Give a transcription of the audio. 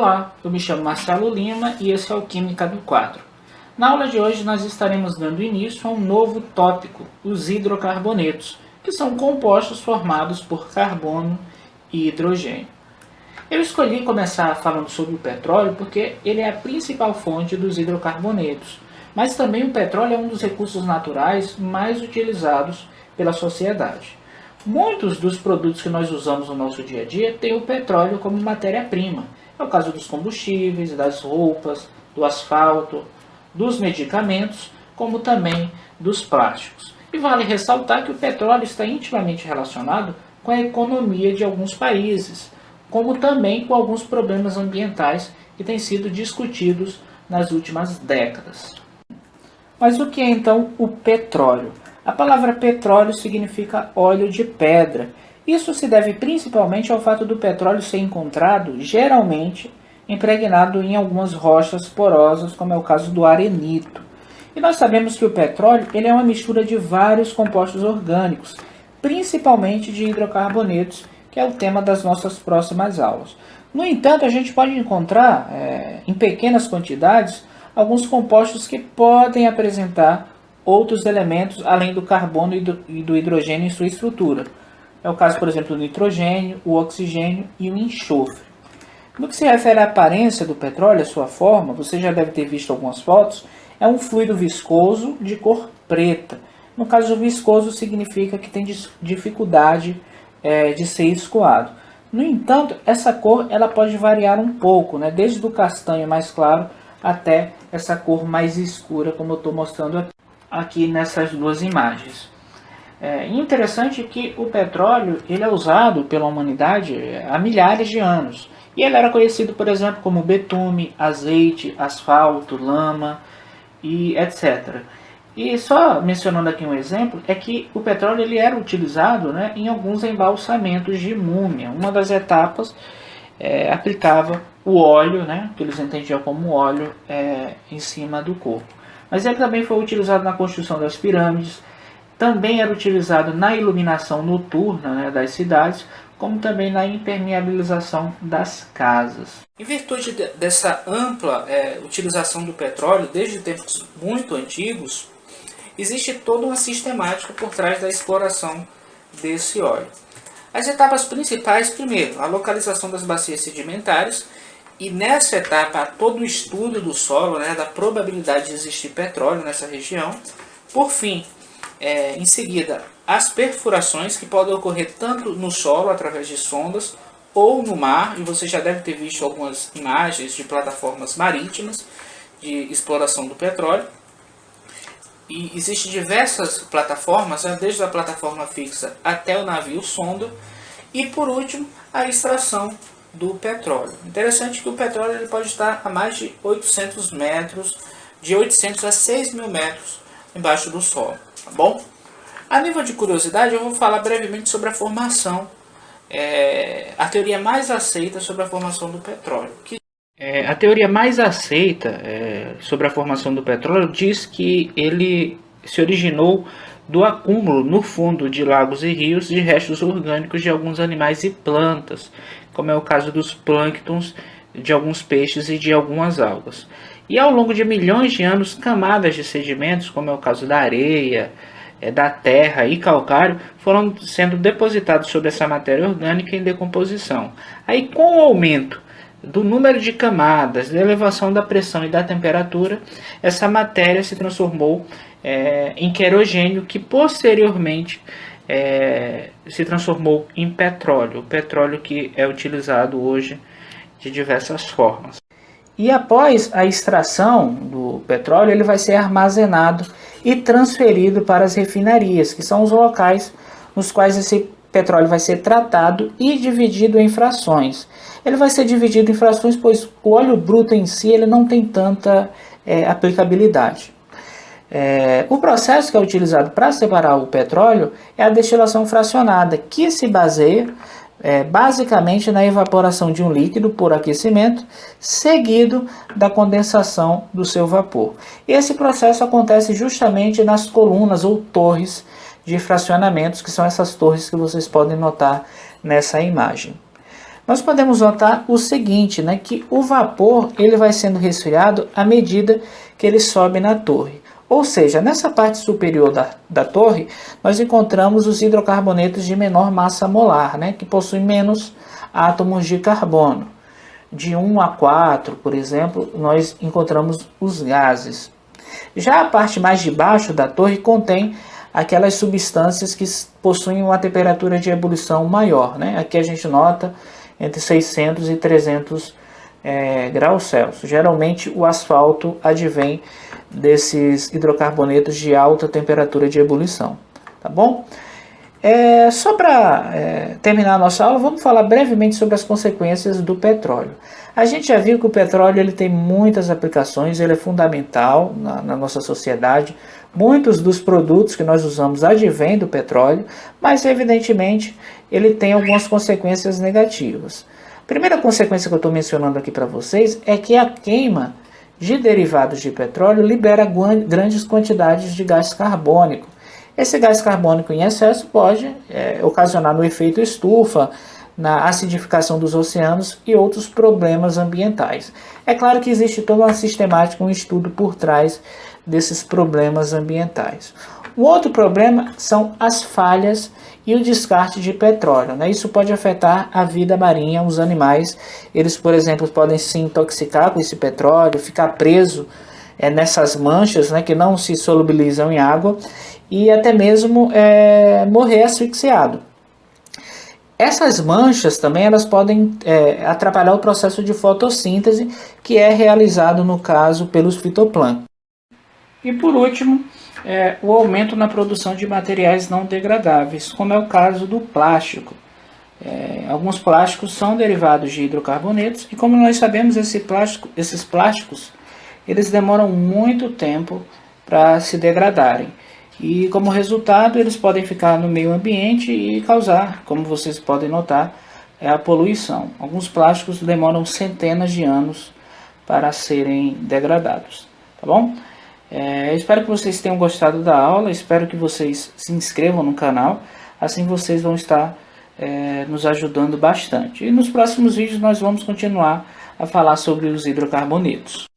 Olá, eu me chamo Marcelo Lima e esse é o Química do Quadro. Na aula de hoje nós estaremos dando início a um novo tópico, os hidrocarbonetos, que são compostos formados por carbono e hidrogênio. Eu escolhi começar falando sobre o petróleo porque ele é a principal fonte dos hidrocarbonetos, mas também o petróleo é um dos recursos naturais mais utilizados pela sociedade. Muitos dos produtos que nós usamos no nosso dia a dia têm o petróleo como matéria-prima. É o caso dos combustíveis, das roupas, do asfalto, dos medicamentos, como também dos plásticos. E vale ressaltar que o petróleo está intimamente relacionado com a economia de alguns países, como também com alguns problemas ambientais que têm sido discutidos nas últimas décadas. Mas o que é então o petróleo? A palavra petróleo significa óleo de pedra. Isso se deve principalmente ao fato do petróleo ser encontrado, geralmente, impregnado em algumas rochas porosas, como é o caso do arenito. E nós sabemos que o petróleo ele é uma mistura de vários compostos orgânicos, principalmente de hidrocarbonetos, que é o tema das nossas próximas aulas. No entanto, a gente pode encontrar, em pequenas quantidades, alguns compostos que podem apresentar outros elementos além do carbono e do hidrogênio em sua estrutura. É o caso, por exemplo, do nitrogênio, o oxigênio e o enxofre. No que se refere à aparência do petróleo, a sua forma, você já deve ter visto algumas fotos, é um fluido viscoso de cor preta. No caso, viscoso significa que tem dificuldade de ser escoado. No entanto, essa cor ela pode variar um pouco, desde o castanho mais claro até essa cor mais escura, como eu estou mostrando aqui nessas duas imagens. Interessante que o petróleo ele é usado pela humanidade há milhares de anos. E ele era conhecido, por exemplo, como betume, azeite, asfalto, lama e etc. E só mencionando aqui um exemplo, é que o petróleo ele era utilizado em alguns embalsamentos de múmia. Uma das etapas aplicava o óleo, que eles entendiam como óleo, em cima do corpo. Mas ele também foi utilizado na construção das pirâmides, também era utilizado na iluminação noturna das cidades, como também na impermeabilização das casas. Em virtude dessa ampla utilização do petróleo desde tempos muito antigos, existe toda uma sistemática por trás da exploração desse óleo. As etapas principais, primeiro, a localização das bacias sedimentares, e nessa etapa há todo o estudo do solo, da probabilidade de existir petróleo nessa região. Por fim, em seguida, as perfurações que podem ocorrer tanto no solo através de sondas ou no mar, e você já deve ter visto algumas imagens de plataformas marítimas de exploração do petróleo. E existem diversas plataformas, desde a plataforma fixa até o navio sonda. E por último, a extração do petróleo. Interessante que o petróleo ele pode estar a mais de 800 metros, de 800 a 6.000 metros embaixo do solo, tá bom? A nível de curiosidade, eu vou falar brevemente sobre a formação, a teoria mais aceita sobre a formação do petróleo. A teoria mais aceita sobre a formação do petróleo diz que ele se originou do acúmulo no fundo de lagos e rios de restos orgânicos de alguns animais e plantas, como é o caso dos plânctons, de alguns peixes e de algumas algas. E ao longo de milhões de anos, camadas de sedimentos, como é o caso da areia, da terra e calcário, foram sendo depositados sobre essa matéria orgânica em decomposição. Aí, com o aumento do número de camadas, da elevação da pressão e da temperatura, essa matéria se transformou em querogênio, que posteriormente se transformou em petróleo. O petróleo que é utilizado hoje de diversas formas. E após a extração do petróleo, ele vai ser armazenado e transferido para as refinarias, que são os locais nos quais esse petróleo vai ser tratado e dividido em frações. Ele vai ser dividido em frações, pois o óleo bruto em si ele não tem tanta aplicabilidade. O processo que é utilizado para separar o petróleo é a destilação fracionada, que se baseia basicamente na evaporação de um líquido por aquecimento, seguido da condensação do seu vapor. Esse processo acontece justamente nas colunas ou torres de fracionamentos, que são essas torres que vocês podem notar nessa imagem. nós podemos notar o seguinte, né, que o vapor ele vai sendo resfriado à medida que ele sobe na torre. Ou seja, nessa parte superior da torre, nós encontramos os hidrocarbonetos de menor massa molar, né, que possuem menos átomos de carbono. De 1 a 4, por exemplo, nós encontramos os gases. Já a parte mais de baixo da torre contém aquelas substâncias que possuem uma temperatura de ebulição maior, né? Aqui a gente nota entre 600 e 300 graus Celsius. Geralmente o asfalto advém desses hidrocarbonetos de alta temperatura de ebulição, tá bom? Só para terminar a nossa aula, vamos falar brevemente sobre as consequências do petróleo. A gente já viu que o petróleo ele tem muitas aplicações, ele é fundamental na nossa sociedade. Muitos dos produtos que nós usamos advêm do petróleo, mas evidentemente ele tem algumas consequências negativas. A primeira consequência que eu estou mencionando aqui para vocês é que a queima de derivados de petróleo libera grandes quantidades de gás carbônico. Esse gás carbônico em excesso pode ocasionar no efeito estufa, na acidificação dos oceanos e outros problemas ambientais. É claro que existe toda uma sistemática, um estudo por trás desses problemas ambientais. Um outro problema são as falhas e o descarte de petróleo, né? Isso pode afetar a vida marinha, os animais. Eles, por exemplo, podem se intoxicar com esse petróleo, ficar preso nessas manchas, né, que não se solubilizam em água e até mesmo morrer asfixiado. Essas manchas também elas podem atrapalhar o processo de fotossíntese que é realizado no caso pelos fitoplânctons. E por último, o aumento na produção de materiais não degradáveis, como é o caso do plástico. Alguns plásticos são derivados de hidrocarbonetos e como nós sabemos esses plásticos eles demoram muito tempo para se degradarem. E como resultado, eles podem ficar no meio ambiente e causar, como vocês podem notar, a poluição. Alguns plásticos demoram centenas de anos para serem degradados. Tá bom? Espero que vocês tenham gostado da aula, espero que vocês se inscrevam no canal, assim vocês vão estar nos ajudando bastante. E nos próximos vídeos nós vamos continuar a falar sobre os hidrocarbonetos.